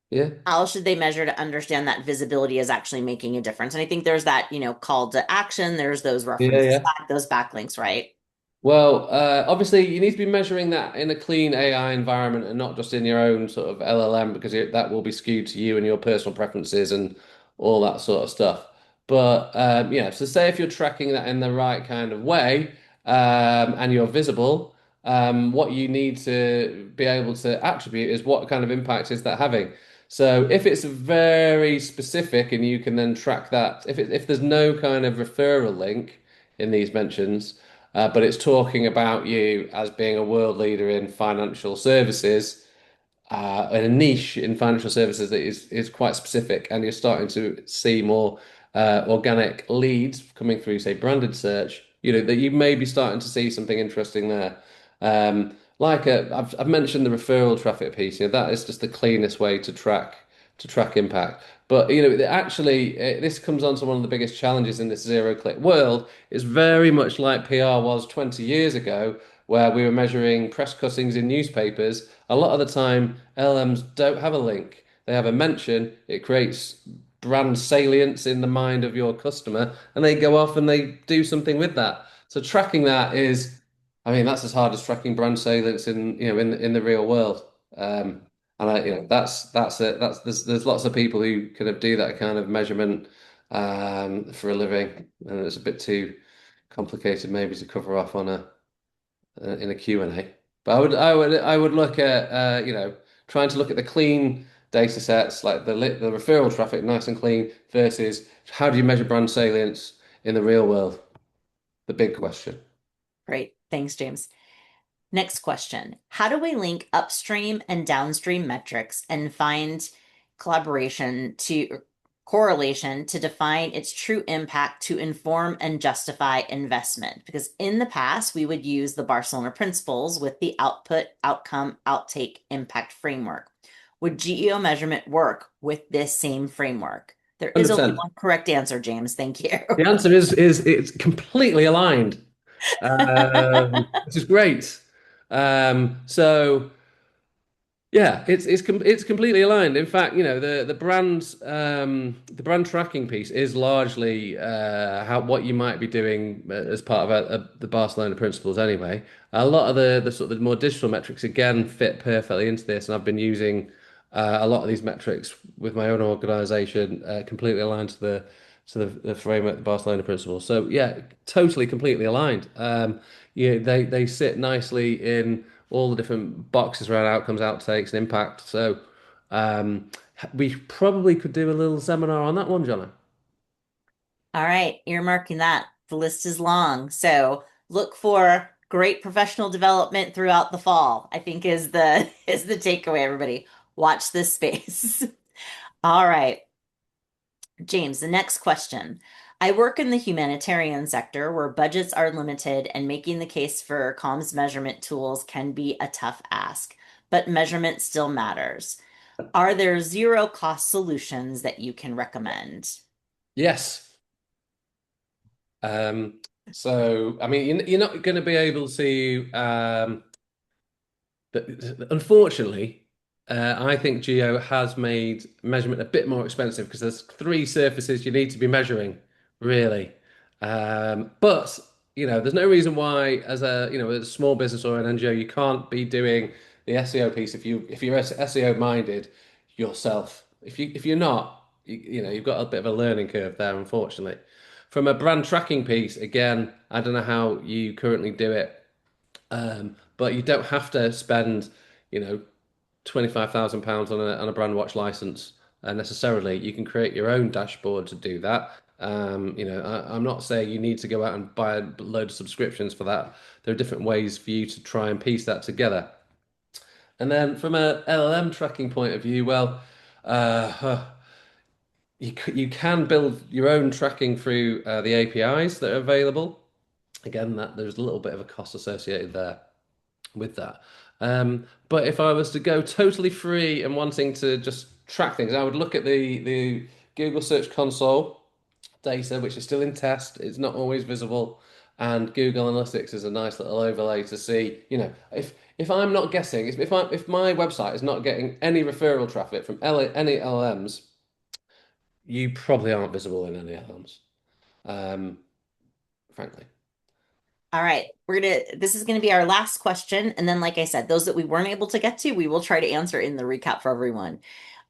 Yeah. how should they measure to understand that visibility is actually making a difference? And I think there's that, call to action, there's those Yeah. references Yeah. back, those backlinks, right? Well, obviously, you need to be measuring that in a clean AI environment and not just in your own sort of LLM because that will be skewed to you and your personal preferences and all that sort of stuff. But yeah, so say if you're tracking that in the right kind of way and you're visible, what you need to be able to attribute is what kind of impact is that having. So if it's very specific and you can then track that, if there's no kind of referral link in these mentions but it's talking about you as being a world leader in financial services, in a niche in financial services that is quite specific, and you're starting to see more organic leads coming through, say, branded search. You know that you may be starting to see something interesting there. I've mentioned the referral traffic piece. You know, that is just the cleanest way to track impact. But you know, this comes on to one of the biggest challenges in this zero-click world. It's very much like PR was 20 years ago, where we were measuring press cuttings in newspapers. A lot of the time, LMs don't have a link. They have a mention. It creates brand salience in the mind of your customer, and they go off and they do something with that. So tracking that is, I mean, that's as hard as tracking brand salience in the real world. And there's lots of people who kind of do that kind of measurement for a living, and it's a bit too complicated maybe to cover off on a in a Q&A. But I would look at trying to look at the clean data sets like the referral traffic nice and clean versus how do you measure brand salience in the real world? The big question. Great. Thanks, James. Next question. How do we link upstream and downstream metrics and find collaboration to correlation to define its true impact to inform and justify investment? Because in the past, we would use the Barcelona principles with the output, outcome, outtake, impact framework. Would GEO measurement work with this same framework? There is only 100%. one correct answer, James. Thank you. The answer is it's completely aligned, which is great. So yeah, it's completely aligned. In fact, you know the brand tracking piece is largely how what you might be doing as part of the Barcelona principles anyway. A lot of the sort of the more digital metrics again fit perfectly into this, and I've been using a lot of these metrics with my own organization completely aligned to the framework, the Barcelona principles. So yeah, totally, completely aligned. Yeah, they sit nicely in all the different boxes around outcomes, outtakes, and impact. So um, we probably could do a little seminar on that one, Johnny. All right, earmarking that. The list is long. So look for great professional development throughout the fall, I think is the is the takeaway, everybody. Watch this space. All right, James, the next question. I work in the humanitarian sector where budgets are limited and making the case for comms measurement tools can be a tough ask, but measurement still matters. Are there zero cost solutions that you can recommend? Yes. Um, so I mean, you're not going to be able to. Unfortunately, I think Geo has made measurement a bit more expensive because there's three surfaces you need to be measuring, really. But there's no reason why, as a small business or an NGO, you can't be doing the SEO piece if you're SEO minded yourself. If you're not, you've got a bit of a learning curve there, unfortunately. From a brand tracking piece, again, I don't know how you currently do it. But you don't have to spend, you know, £25,000 on a brand watch license necessarily. You can create your own dashboard to do that. I'm not saying you need to go out and buy a load of subscriptions for that. There are different ways for you to try and piece that together. And then from a LLM tracking point of view, well, you can build your own tracking through the APIs that are available. Again, that there's a little bit of a cost associated there with that. But if I was to go totally free and wanting to just track things, I would look at the Google Search Console data, which is still in test. It's not always visible, and Google Analytics is a nice little overlay to see. If I'm not guessing, if my website is not getting any referral traffic from any LLMs, you probably aren't visible in any LLMs. Um, frankly. All right, this is gonna be our last question. And then, like I said, those that we weren't able to get to, we will try to answer in the recap for everyone.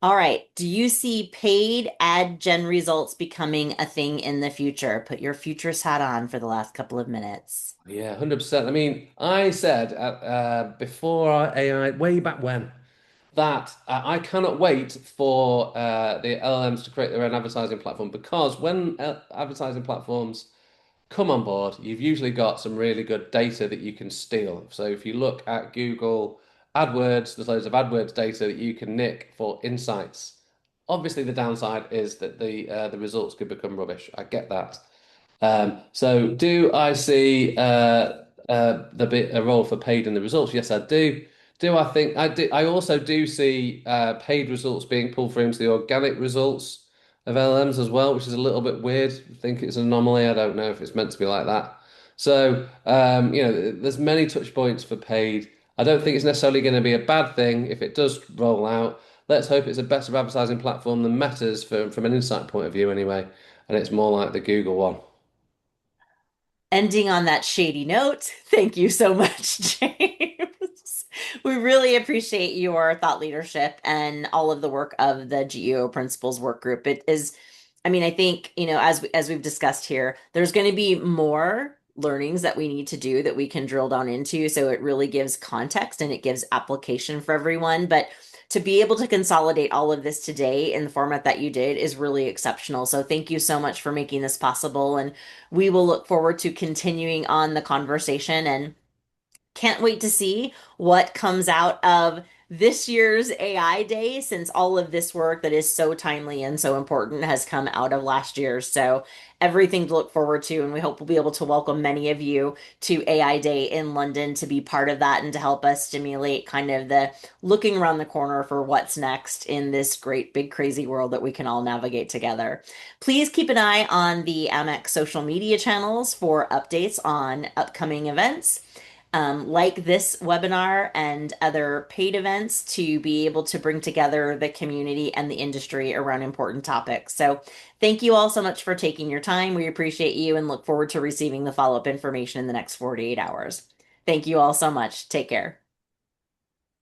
All right, do you see paid ad gen results becoming a thing in the future? Put your futurist hat on for the last couple of minutes. Yeah, 100%. I mean, I said before AI, way back when, that I cannot wait for the LLMs to create their own advertising platform because when advertising platforms come on board, you've usually got some really good data that you can steal. So if you look at Google AdWords, there's loads of AdWords data that you can nick for insights. Obviously, the downside is that the results could become rubbish. I get that. So do I see the bit a role for paid in the results? Yes, I do. Do I think I do? I also do see paid results being pulled through into the organic results of LLMs as well, which is a little bit weird. I think it's an anomaly. I don't know if it's meant to be like that. So there's many touch points for paid. I don't think it's necessarily going to be a bad thing if it does roll out. Let's hope it's a better advertising platform than Meta's from an insight point of view, anyway, and it's more like the Google one. Ending on that shady note, thank you so much, James. We really appreciate your thought leadership and all of the work of the GEO Principles work group. It is, I mean, I think, as we've discussed here, there's going to be more learnings that we need to do that we can drill down into. So it really gives context and it gives application for everyone. But to be able to consolidate all of this today in the format that you did is really exceptional. So thank you so much for making this possible. And we will look forward to continuing on the conversation and can't wait to see what comes out of this year's AI Day since all of this work that is so timely and so important has come out of last year. So, everything to look forward to. And we hope we'll be able to welcome many of you to AI Day in London to be part of that and to help us stimulate kind of the looking around the corner for what's next in this great, big, crazy world that we can all navigate together. Please keep an eye on the AMEC social media channels for updates on upcoming events like this webinar and other paid events to be able to bring together the community and the industry around important topics. So, thank you all so much for taking your time. We appreciate you and look forward to receiving the follow-up information in the next 48 hours. Thank you all so much. Take care.